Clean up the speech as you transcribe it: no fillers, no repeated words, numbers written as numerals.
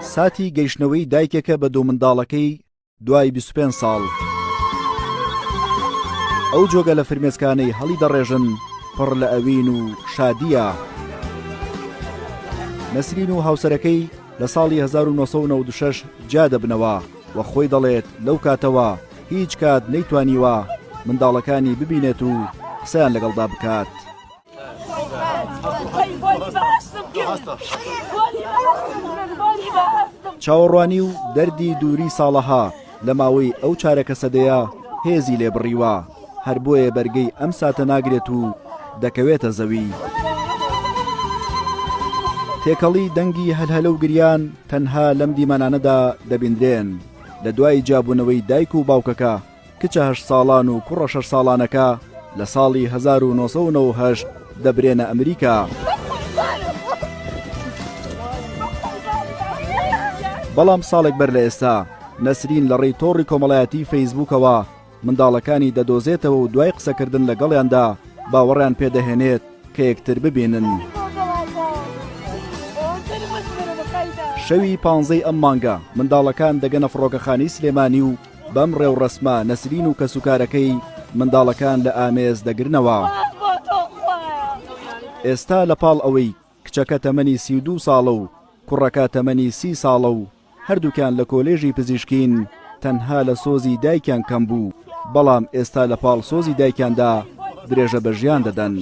ساتی گەیشتنەوەی دایکێکە بە دوو منداڵەکەی دوای 25 ساڵ. ئەو جۆگە لە فرمێسکانەی هەڵی دەڕێژن پڕ لە ئەوین و شادیە. نەسرین و هاوسەرەکەی لە ساڵی 1996 جا دەبنەوە وە خۆی دەڵێت لەو کاتەوە هیچ کات نەیتوانیوە منداڵەکانی ببینێت و قسەیان لەگەڵدا بکات. چاوەڕوانی و دەردی دووری ساڵەها لە ماوەی ئەو چارەکە سەدەیە هێزی لێبڕیوە، هەر بۆیە بەرگەی ئەم ساتە ناگرێت و دەکەوێتە زەوی. تێکەڵی دەنگی هەلهەلە و گریان تەنها لەم دیمەنانەدا دەبیندرێن لە دوای جابوونەوەی دایک و باوکەکە کچە 8 ساڵان و کوڕە 6 ساڵانەکە لە ساڵی 1998 دەبرێنە ئەمریکا. بەڵام ساڵێک بەر لە ئێستا نەسرین لە ڕێی تۆڕی کۆمەڵایەتی فەیسبووکەوە منداڵەکانی دەدۆزێتەوە و دوای قسەکردن لەگەڵیاندا باوەڕیان پێدەهێنێت کە یەکتر ببینن. شەوی 15 ئەم مانگە منداڵەکان دەگەنە فڕۆکەخانەی سلێمانی و بەم ڕێوڕەسمە نەسرین و کەسوکارەکەی منداڵەکان لە ئامێز دەگرنەوە. ئێستا لە پاڵ ئەوەی کچەکە تەمەنی 32 ساڵە و کوڕەکە تەمەنی 30 ساڵە و هەردووکیان لە کۆلێژی پزیشکین تەنها لە سۆزی دایکیان کەم بوو، بەڵام ئێستا لە پاڵ سۆزی دایکیاندا درێژە بە ژیان دەدەن.